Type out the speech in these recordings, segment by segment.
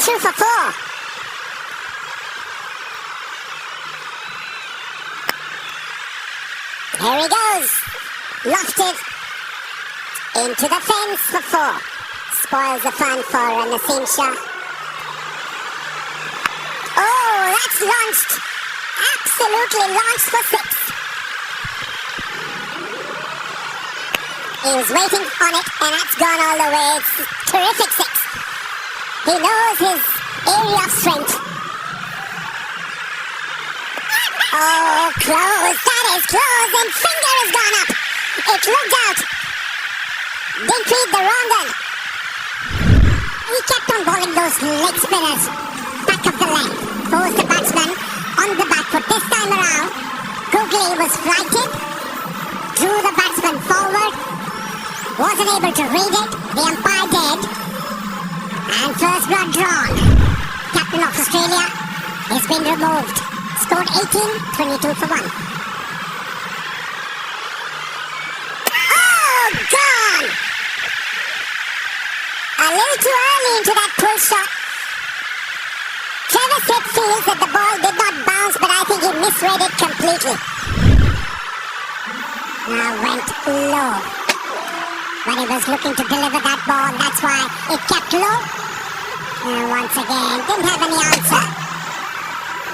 2 for 4. Here he goes. Lofted into the fence for 4. Spoils the fun for Naseem Shah. Oh, that's launched. Absolutely launched for 6. He was waiting on it and that's gone all the way. It's terrific 6. He knows his area of strength. Oh, close. That is close. And finger has gone up. It looked out. Didn't read the wrong one. He kept on bowling those leg spinners. Back of the leg. Forced the batsman on the back foot. This time around, Googly was flighted. Drew the batsman forward. Wasn't able to read it. The umpire did. And first blood drawn. Captain of Australia has been removed. Scored 18, 22 for 1. Oh, gone! A little too early into that pull shot. Trevor Smith feels that the ball did not bounce, but I think he misread it completely. Now went low. When he was looking to deliver that ball, that's why it kept low. And once again, didn't have any answer.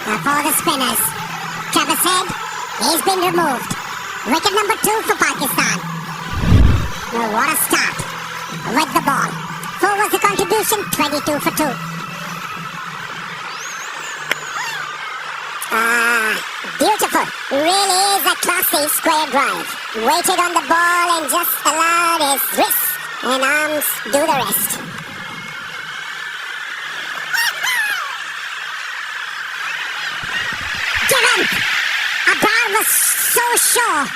Now for the spinners, Trevor said he's been removed. Wicket number 2 for Pakistan. Oh, what a start with the ball. 4 was the contribution, 22 for 2. Beautiful. Really is a classy square drive. Waited on the ball and just allowed his wrists and arms do the rest. Given! Abrar was so sure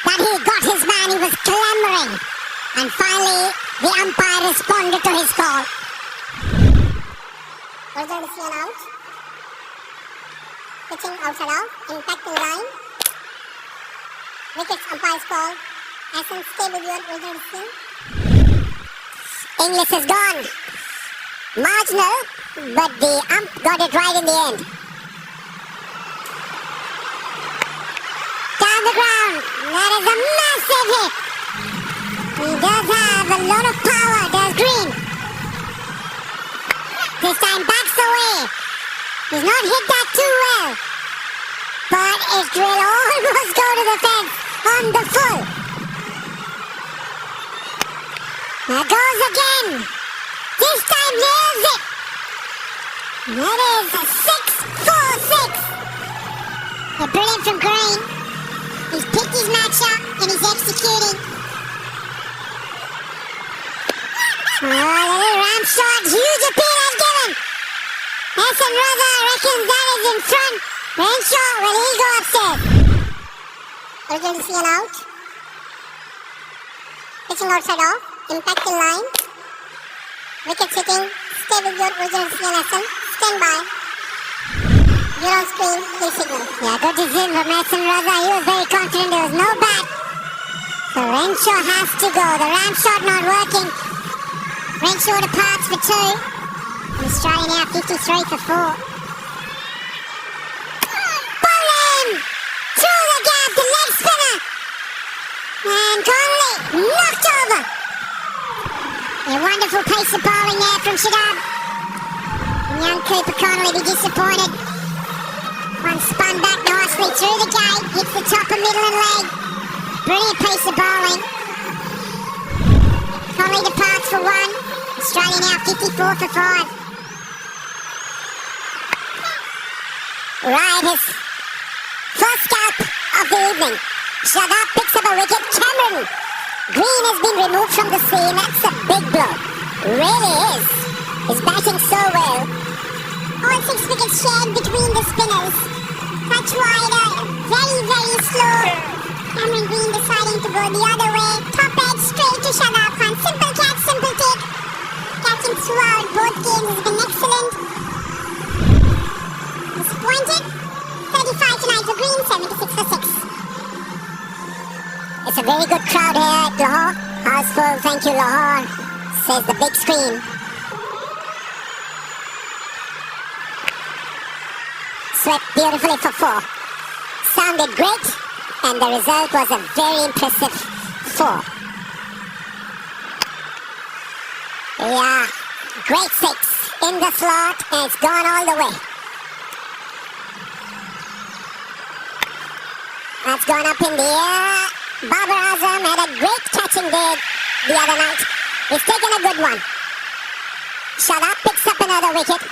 that he got his man. He was clamoring. And finally, the umpire responded to his call. Was there a decision out? Pitching outside off, impacting line. Wickets umpire's call. Hassan, stay with your original decision. English is gone. Marginal, but the ump got it right in the end. Down the ground. That is a massive hit. He does have a lot of power. There's Green. This time backs away. He's not hit that too well. But it will almost go to the fence on the full. There goes again. This time nails it. That is a 6-4-6. A brilliant from Green. He's picked his match up and he's executing. Oh, the little ramp shot. Huge appeal has given. Hassan Raza reckons that is in front. Renshaw, will he go upstairs? Urgency and out. Pitching outside off. Impacting line. Wicket sitting. Stay with your urgency and Hassan. Stand by. You're on screen. Please signal. Yeah, good decision from Hassan Raza. He was very confident. There was no bat. So Renshaw has to go. The ramp shot not working. Renshaw departs for 2. He's trying now 53 for 4. Through the gap, the leg spinner. And Connolly knocked over. A wonderful pace of bowling there from Shadab. And young Cooper Connolly be disappointed. One spun back nicely through the gate, hits the top of middle and leg. Brilliant pace of bowling. Connolly departs for 1. Australia now 54 for 5. Right, his first scalp of the evening. Shadab picks up a wicket. Cameron Green has been removed from the scene. That's a big blow. Really is. He's batting so well. All 6 wickets shared between the spinners. Touch wider, very, very slow. Cameron Green deciding to go the other way. Top edge straight to Shadab Khan. Simple catch, simple take. Catching throughout both games has been excellent. Disappointed. 35 tonight for Green, 76 for 6. It's a very good crowd here at Lahore. House full, thank you Lahore, says the big screen. swept beautifully for 4. Sounded great, and the result was a very impressive 4. Yeah, great 6 in the slot, and it's gone all the way. That's gone up in the air. Babar Azam had a great catching day the other night. He's taken a good one. Shadab picks up another wicket.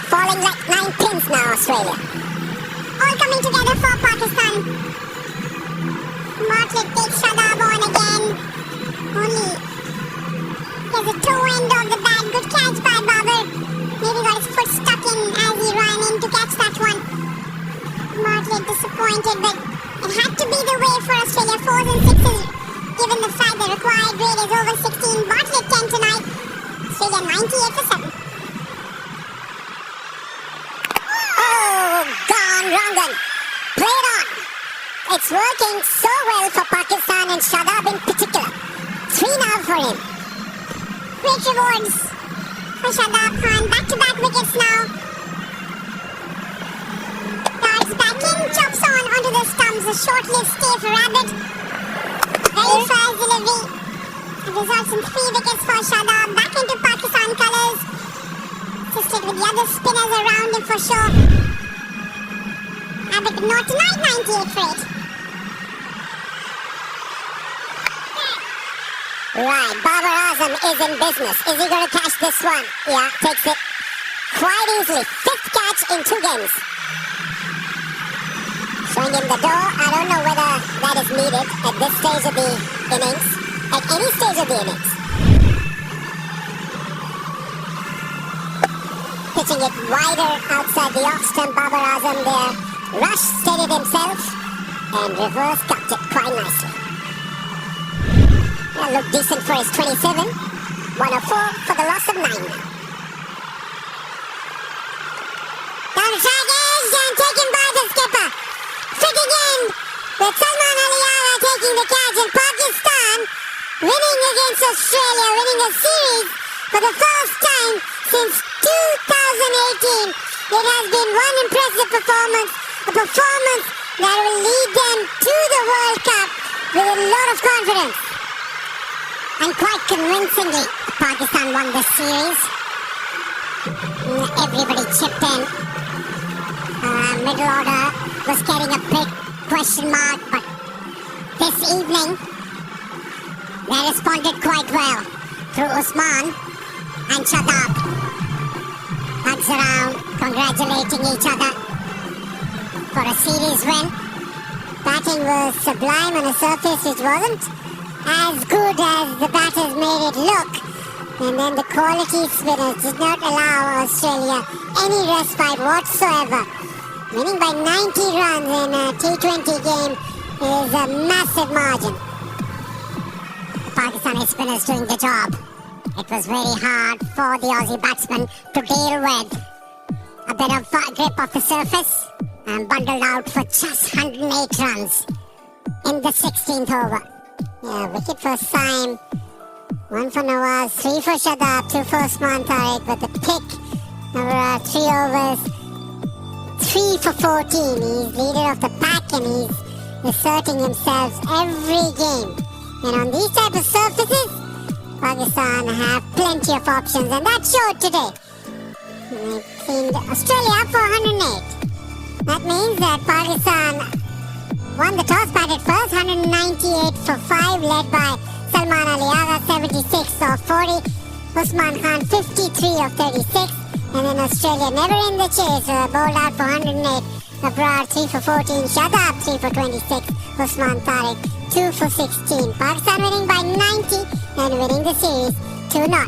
Falling like 9 pins now, Australia. All coming together for Pakistan. Bartlett takes Shadab on again. Only there's a toe end of the bat. Good catch by Babar. Maybe got his foot stuck in as he ran in to catch that one. Bartlett disappointed, but it had to be the way for Australia. 4s and 6s, given the fact the required grade is over 16. Bartlett 10 tonight. Australia 98 for 7. Oh, gone, wrong gun. Play it on. It's working so well for Pakistan and Shadab in particular. 3 now for him. Great rewards for Shadab Khan. Back-to-back wickets now. Darts back in, chops on onto the stumps. A short-lived stay for Rabbit. Very fast delivery. It results in 3 wickets for Shadab. Back into Pakistan colours. Assisted with the other spinners around him for sure. Rabbit not tonight, 98 for 8. Right, Babar Azam is in business. Is he going to catch this one? Yeah, takes it quite easily. 5th catch in 2 games. Showing him the door. I don't know whether that is needed at this stage of the innings. At any stage of the innings. Pitching it wider outside the off stump. Babar Azam there. Rush steadied himself and reverse cupped it quite nicely. That looked decent for his 27. 104 for the loss of 9. Down the track edge and taken by the skipper. Flick again with Salman Ali taking the catch, and Pakistan winning against Australia, winning a series for the first time since 2018. It has been one impressive performance, a performance that will lead them to the World Cup with a lot of confidence. And quite convincingly, Pakistan won this series. Everybody chipped in. Middle order was getting a big question mark, but this evening they responded quite well through Usman and Shadab. Hugs around, congratulating each other for a series win. Batting was sublime on a surface which wasn't as good as the batters made it look, and then the quality spinners did not allow Australia any respite whatsoever. Winning by 90 runs in a T20 game is a massive margin. The Pakistani spinners doing the job. It was very hard for the Aussie batsmen to deal with. A bit of grip off the surface and bundled out for just 108 runs in the 16th over. Yeah, wicket for Saim, 1 for Nawaz, 3 for Shadab, 2 for Usman Tariq, with the pick over 3 overs, 3 for 14. He's leader of the pack and he's asserting himself every game. And on these type of surfaces, Pakistan have plenty of options, and that showed today. They cleaned Australia up for 108. That means that Pakistan won the toss, batted first, 198 for 5, led by Salman Ali Agha, 76 of 40, Usman Khan, 53 of 36, and then Australia never in the chase, bowled out for 108, Abrar, 3 for 14, Shadab, 3 for 26, Usman Tariq, 2 for 16. Pakistan winning by 90 and winning the series 2-0.